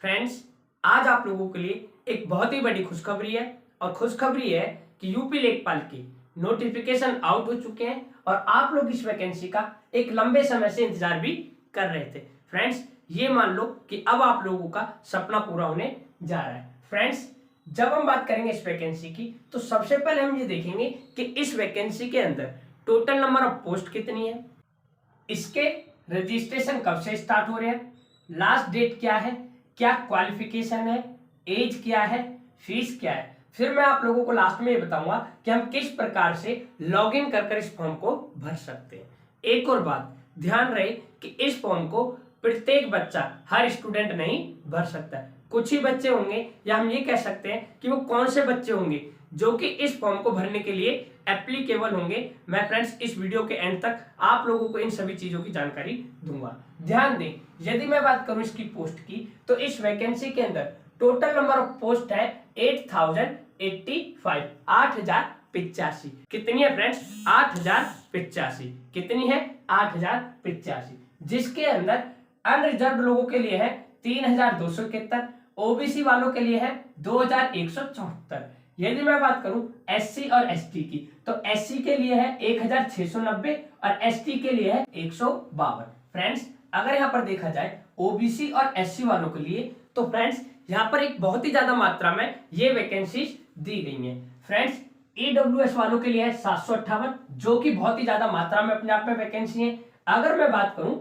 Friends, आज आप लोगों के लिए एक बहुत ही बड़ी खुशखबरी है और खुशखबरी है कि यूपी लेखपाल की नोटिफिकेशन आउट हो चुके हैं और आप लोग इस वैकेंसी का एक लंबे समय से इंतजार भी कर रहे थे। फ्रेंड्स, ये मान लो कि अब आप लोगों का सपना पूरा होने जा रहा है। फ्रेंड्स, जब हम बात करेंगे इस वैकेंसी की तो सबसे पहले हम ये देखेंगे कि इस वैकेंसी के अंदर टोटल नंबर ऑफ पोस्ट कितनी है, इसके रजिस्ट्रेशन कब से स्टार्ट हो रहे हैं, लास्ट डेट क्या है, क्या क्वालिफिकेशन है, एज क्या है, फीस क्या है। फिर मैं आप लोगों को लास्ट में ये बताऊंगा कि हम किस प्रकार से लॉगिन कर इस फॉर्म को भर सकते हैं। एक और बात ध्यान रहे कि इस फॉर्म को प्रत्येक बच्चा, हर स्टूडेंट नहीं भर सकता है। कुछ ही बच्चे होंगे या हम ये कह सकते हैं कि वो कौन से बच्चे होंगे जो कि इस फॉर्म को भरने के लिए एप्लीकेबल होंगे। मैं फ्रेंड्स इस वीडियो के एंड तक आप लोगों को इन सभी चीजों की जानकारी दूंगा। ध्यान दें, यदि मैं बात करूं इसकी पोस्ट की तो इस वैकेंसी के अंदर टोटल नंबर ऑफ पोस्ट है 8085, 8085। कितनी है फ्रेंड्स? 8085। कितनी है? 8085, जिसके अंदर अनरिजर्व लोगों के लिए है 3271, ओबीसी वालों के लिए है 2174। यदि मैं बात करूं एससी और एसटी की तो एससी के लिए है 1690 और एसटी के लिए है 152। फ्रेंड्स, अगर यहां पर देखा जाए ओबीसी और एससी वालों के लिए तो फ्रेंड्स यहां पर एक बहुत ही ज्यादा मात्रा में ये वैकेंसीज दी गई हैं। फ्रेंड्स, ईडब्ल्यूएस वालों के लिए है 758, जो कि बहुत ही ज्यादा मात्रा में अपने आप में वैकेंसी है। अगर मैं बात करूं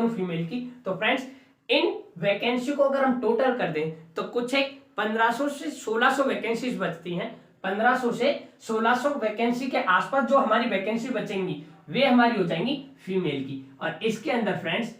फीमेल की तो फ्रेंड्स इन वैकेंसी को अगर हम टोटल कर दें तो कुछ एक 1500 से 1600 वैकेंसीज बचती हैं। 1500 से 1600 वैकेंसी के आसपास जो हमारी वैकेंसी बचेंगी वे हमारी हो जाएंगी फीमेल की। और इसके अंदर फ्रेंड्स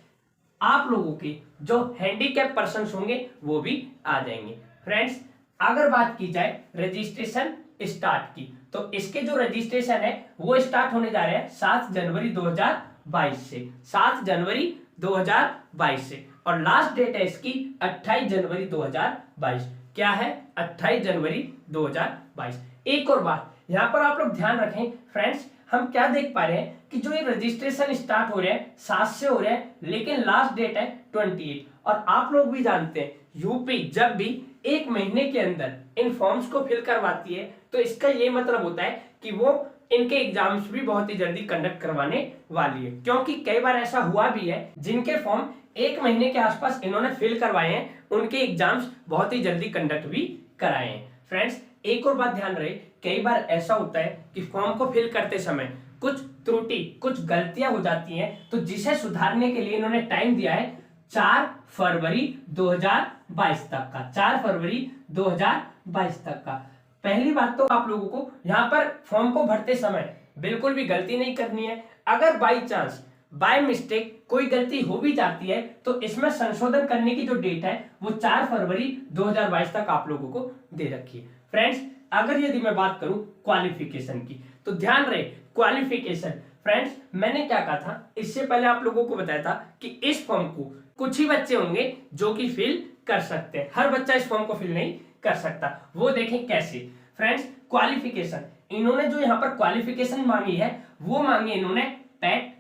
आप लोगों के जो हैंडीकैप पर्सन्स होंगे वो भी आ जाएंगे। फ्रेंड्स, अगर बात की जाए रजिस्ट्रेशन स्टार्ट की तो इसके जो रजिस्ट्रेशन है वो स्टार्ट होने जा रहे हैं 7 जनवरी 2022 से, 7 जनवरी 2022 से, और लास्ट डेट है इसकी 28 जनवरी 2022। क्या है? 28 जनवरी 2022। एक और बात यहां पर आप लोग ध्यान रखें फ्रेंड्स, हम क्या देख पा रहे हैं कि जो ये रजिस्ट्रेशन स्टार्ट हो रहे हैं 7 से हो रहे हैं लेकिन लास्ट डेट है 28। और आप लोग भी जानते हैं यूपी जब भी एक महीने के अंदर इन फॉर्म्स को फिल करवाती है तो इसका ये मतलब होता है कि वो इनके एग्जाम्स भी बहुत ही जल्दी कंडक्ट करवाने वाली है, क्योंकि कई बार ऐसा हुआ भी है जिनके फॉर्म एक महीने के आसपास इन्होंने फिल करवाए हैं उनके एग्जाम्स बहुत ही जल्दी कंडक्ट भी कराए हैं। फ्रेंड्स, एक और बात ध्यान रहे, कई बार ऐसा होता है कि फॉर्म को फिल करते समय कुछ त्रुटि, कुछ गलतियां हो जाती हैं, तो जिसे सुधारने के लिए इन्होंने टाइम दिया है 4 फरवरी 2022 तक का, 4 फरवरी 2022 तक का। पहली बात तो आप लोगों को यहाँ पर फॉर्म को भरते समय बिल्कुल भी गलती नहीं करनी है। अगर बाई चांस बाय मिस्टेक कोई गलती हो भी जाती है तो इसमें संशोधन करने की जो डेट है वो 4 फरवरी 2022 तक आप लोगों को दे रखी है। फ्रेंड्स, अगर यदि मैं बात करूं क्वालिफिकेशन की तो ध्यान रहे क्वालिफिकेशन, फ्रेंड्स मैंने क्या कहा था इससे पहले आप लोगों को बताया था कि इस फॉर्म को कुछ ही बच्चे होंगे जो कि फिल कर सकते हैं, हर बच्चा इस फॉर्म को फिल नहीं कर सकता। वो देखें कैसे। फ्रेंड्स, क्वालिफिकेशन इन्होंने जो यहाँ पर क्वालिफिकेशन मांगी है वो मांगी इन्होंने पैट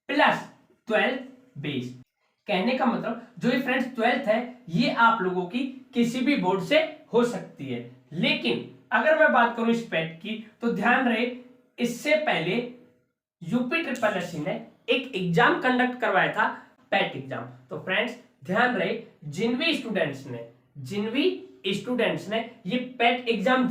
प्लस 12th बेस। कहने का मतलब जो ये फ्रेंड्स 12th है ये आप लोगों की किसी भी बोर्ड से हो सकती है, लेकिन अगर मैं बात करूं इस पैट की तो ध्यान रहे इससे पहले यूपी ट्रिपल एससी ने एक एग्जाम कंडक्ट करवाया था पैट एग्जाम। तो फ्रेंड्स ध्यान रहे जिन भी स्टूडेंट्स ने ये पैट एग्जाम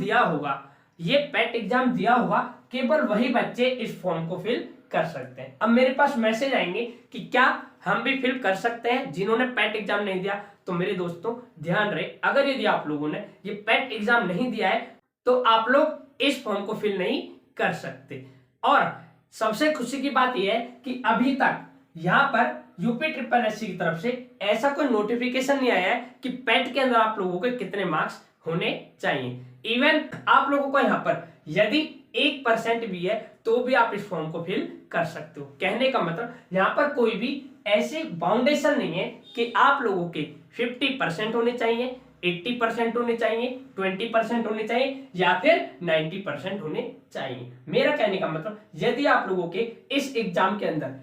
दिया होगा केवल वही बच्चे इस फॉर्म को फिल कर सकते हैं। अब मेरे पास मैसेज आएंगे कि क्या हम भी फिल कर सकते हैं जिन्होंने पैट एग्जाम नहीं दिया? तो मेरे दोस्तों ध्यान रहे, अगर यदि आप लोगों ने ये पैट एग्जाम नहीं दिया है तो आप लोग इस फॉर्म को फिल नहीं कर सकते। और सबसे खुशी की बात यह है कि अभी तक यहां पर यूपी ट्रिपल एससी की तरफ से ऐसा कोई नोटिफिकेशन नहीं आया है कि पैट के अंदर आप लोगों के कितने मार्क्स होने चाहिए। इवन आप लोगों को यहाँ पर यदि 1% भी है तो भी आप इस फॉर्म को फिल कर सकते हो। कहने का मतलब यहाँ पर कोई भी ऐसी बाउंडेशन नहीं है कि आप लोगों के 50% होने चाहिए, 80% होने चाहिए, 20% होने चाहिए या फिर 90% होने चाहिए। मेरा कहने का मतलब यदि आप लोगों के इस एग्जाम के अंदर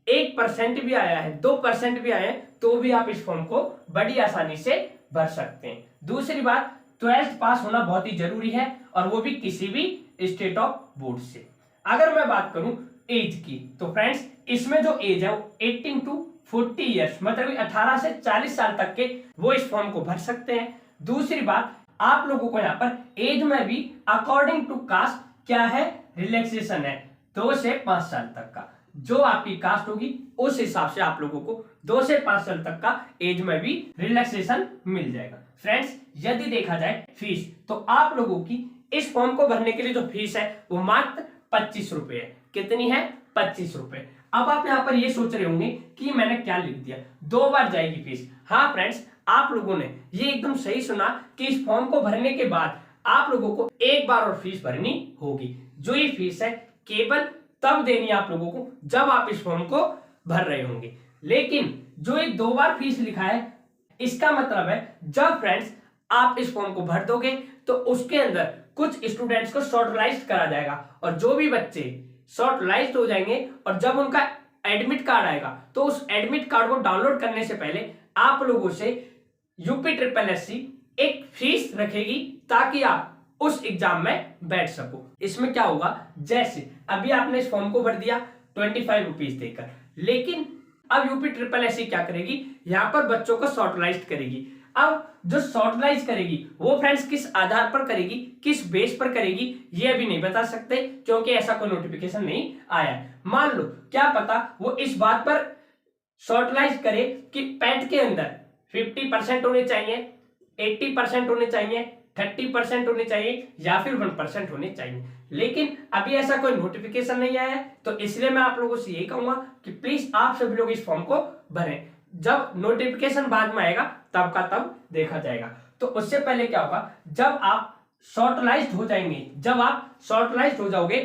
1% भी आया है, 2% भी आया है, तो भी आप इस फॉर्म को बड़ी आसानी से भर सकते हैं। दूसरी बात, 12th पास होना बहुत ही जरूरी है, और वो भी किसी भी स्टेट ऑफ बोर्ड से। अगर मैं बात करूं एज की, तो फ्रेंड्स इसमें जो एज है वो 18 to 40 ईयर्स, मतलब 18 से 40 साल तक के वो इस फॉर्म को भर सकते हैं। दूसरी बात, आप लोगों को यहाँ पर एज में भी अकॉर्डिंग टू कास्ट क्या है, रिलैक्सेशन है 2 से 5 साल तक का। जो आपकी कास्ट होगी उस हिसाब से आप लोगों को 2 से 5 साल तक का एज में भी रिलैक्सेशन मिल जाएगा। फ्रेंड्स यदि देखा जाए फीस, तो आप लोगों की इस फॉर्म को भरने के लिए जो फीस है वो मात्र 25 रुपए है। कितनी है? 25 रुपए। अब आप यहाँ पर ये सोच रहे होंगे कि मैंने क्या लिख दिया, 2 बार जाएगी फीस। हाँ फ्रेंड्स, आप लोगों ने ये एकदम सही सुना कि इस फॉर्म को भरने के बाद आप लोगों को एक बार और फीस भरनी होगी। जो ये फीस है केवल तब देनी है आप लोगों को जब आप इस फॉर्म को भर रहे होंगे। लेकिन जो ये 2 बार फीस लिखा है, इसका मतलब है जब फ्रेंड्स आप इस फॉर्म को भर दोगे तो उसके अंदर कुछ स्टूडेंट्स को शॉर्टलाइज्ड करा जाएगा, और जो भी बच्चे शॉर्टलाइज्ड हो जाएंगे और जब उनका एडमिट कार्ड आएगा तो उस एडमिट कार्ड को डाउनलोड करने से पहले आप लोगों से UPSSC एक फीस रखेगी ताकि आप उस एग्जाम में बैठ सको। इसमें क्या होगा, जैसे अभी आपने इस फॉर्म को भर दिया 25 रुपीज देकर, लेकिन अब UPSSC क्या करेगी, यहाँ पर बच्चों को शॉर्टलाइज्ड करेगी। अब जो शॉर्टलाइज करेगी वो फ्रेंड्स किस आधार पर करेगी, किस बेस पर करेगी, ये अभी नहीं बता सकते क्योंकि ऐसा कोई नोटिफिकेशन नहीं आया है। मान लो क्या पता वो इस बात पर शॉर्टलाइज करे कि पैट के अंदर 50% होने चाहिए, 80% होने चाहिए, 30% होने चाहिए, या फिर 1% होने चाहिए। लेकिन अभी ऐसा कोई नोटिफिकेशन नहीं आया है, तो इसलिए मैं आप लोगों से यही कहूंगा कि प्लीज आप सभी लोग इस फॉर्म को भरें। जब नोटिफिकेशन बाद में आएगा तब का तब देखा जाएगा। तो उससे पहले क्या होगा, जब आप शॉर्टलाइज्ड हो जाएंगे, जब आप शॉर्टलाइज्ड हो जाओगे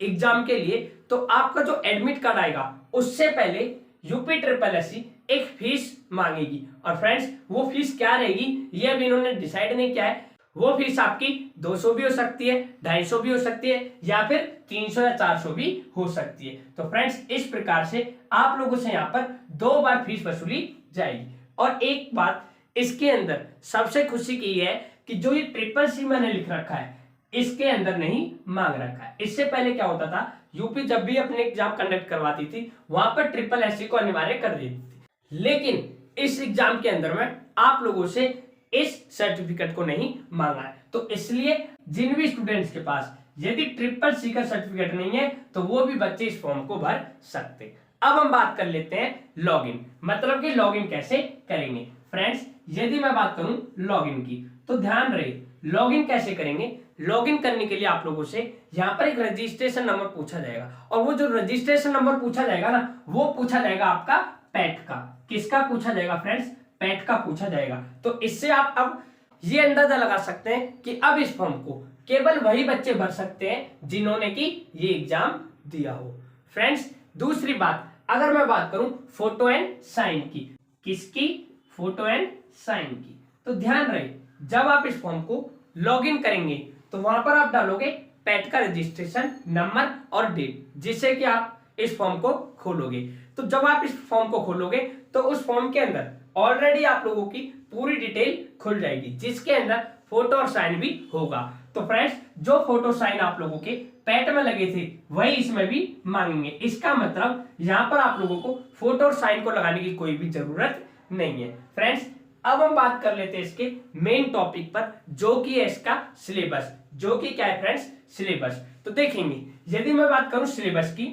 एग्जाम के लिए, तो आपका जो एडमिट कार्ड आएगा उससे पहले UPSSC एक फीस मांगेगी। और फ्रेंड्स वो फीस क्या रहेगी ये अभी इन्होंने डिसाइड नहीं किया है। वो फीस आपकी 200 भी हो सकती है, 250 भी हो सकती है, या फिर 300 या 400 भी हो सकती है। तो फ्रेंड्स इस प्रकार से आप लोगों से यहाँ पर 2 बार फीस वसूली जाएगी। और एक बात इसके अंदर सबसे खुशी की है कि जो ये CCC मैंने लिख रखा है इसके अंदर नहीं मांग रखा है। इससे पहले क्या होता था, यूपी जब भी अपने एग्जाम कंडक्ट करवाती थी वहां पर SSC को अनिवार्य कर देती थी, लेकिन इस एग्जाम के अंदर में आप लोगों से इस सर्टिफिकेट को नहीं मांगा है। तो इसलिए जिन भी स्टूडेंट्स के पास यदि CCC का सर्टिफिकेट नहीं है तो वो भी बच्चे इस फॉर्म को भर सकते। अब हम बात कर लेते हैं लॉगिन, मतलब कि लॉगिन कैसे करेंगे। फ्रेंड्स यदि मैं बात करूं लॉगिन की, तो ध्यान रहे लॉगिन कैसे करेंगे। लॉगिन करने के लिए आप लोगों से यहाँ पर एक रजिस्ट्रेशन नंबर पूछा जाएगा, और वो जो रजिस्ट्रेशन नंबर पूछा जाएगा ना, वो पूछा जाएगा आपका पैट का। किसका पूछा जाएगा फ्रेंड्स? पैट का पूछा जाएगा। तो इससे आप अब ये अंदाजा लगा सकते हैं कि अब इस फॉर्म को केवल वही बच्चे भर सकते हैं जिन्होंने की ये एग्जाम दिया हो। फ्रेंड्स दूसरी बात, अगर मैं बात करूं फोटो एंड साइन की, किसकी? फोटो एंड साइन की। तो ध्यान रहे जब आप इस फॉर्म को लॉगिन करेंगे तो वहां पर आप डालोगे पैट का रजिस्ट्रेशन नंबर और डेट, जिससे कि आप इस फॉर्म को खोलोगे। तो जब आप इस फॉर्म को खोलोगे तो उस फॉर्म के अंदर ऑलरेडी आप लोगों की पूरी डिटेल खुल जाएगी, जिसके अंदर फोटो और साइन भी होगा। तो फ्रेंड्स जो फोटो साइन आप लोगों के पैट में लगे थे वही इसमें भी मांगेंगे। इसका मतलब यहाँ पर आप लोगों को फोटो और साइन को लगाने की कोई भी जरूरत नहीं है। फ्रेंड्स अब हम बात कर लेते हैं इसके मेन टॉपिक पर, जो कि है इसका सिलेबस, जो कि क्या है फ्रेंड्स? सिलेबस। तो देखेंगे यदि मैं बात करूं सिलेबस की,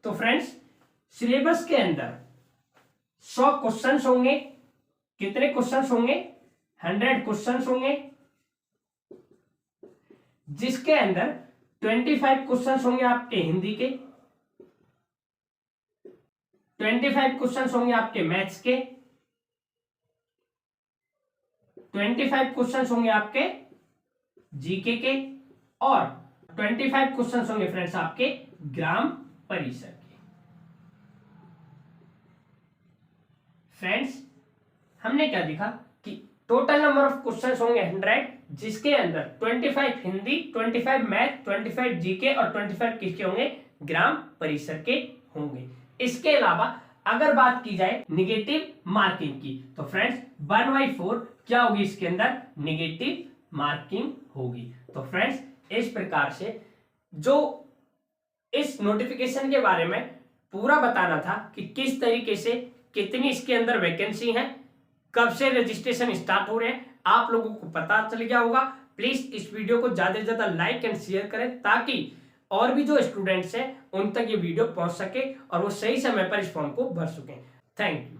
तो फ्रेंड्स सिलेबस के अंदर 100 क्वेश्चंस होंगे। कितने क्वेश्चंस होंगे? 100 क्वेश्चंस होंगे, जिसके अंदर 25 क्वेश्चंस होंगे आपके हिंदी के, 25 क्वेश्चंस होंगे आपके मैथ्स के, 25 क्वेश्चंस होंगे आपके जीके के, और 25 क्वेश्चंस होंगे फ्रेंड्स आपके ग्राम परिसर के। फ्रेंड्स हमने क्या देखा कि टोटल नंबर ऑफ क्वेश्चंस होंगे 100, जिसके अंदर 25 हिंदी, 25 मैथ, 25 जीके और 25 किसके होंगे? ग्राम परिसर के होंगे। इसके अलावा अगर बात की जाए निगेटिव मार्किंग की तो फ्रेंड्स 1/4 क्या होगी, इसके अंदर निगेटिव मार्किंग होगी। तो फ्रेंड्स इस प्रकार से जो इस नोटिफिकेशन के बारे में पूरा बताना था कि किस तरीके से कितनी इसके अंदर वैकेंसी है, कब से रजिस्ट्रेशन स्टार्ट हो रहे हैं, आप लोगों को पता चल गया होगा। प्लीज इस वीडियो को ज्यादा से ज्यादा लाइक एंड शेयर करें ताकि और भी जो स्टूडेंट्स हैं उन तक ये वीडियो पहुंच सके और वो सही समय पर इस फॉर्म को भर सकें। Thank you.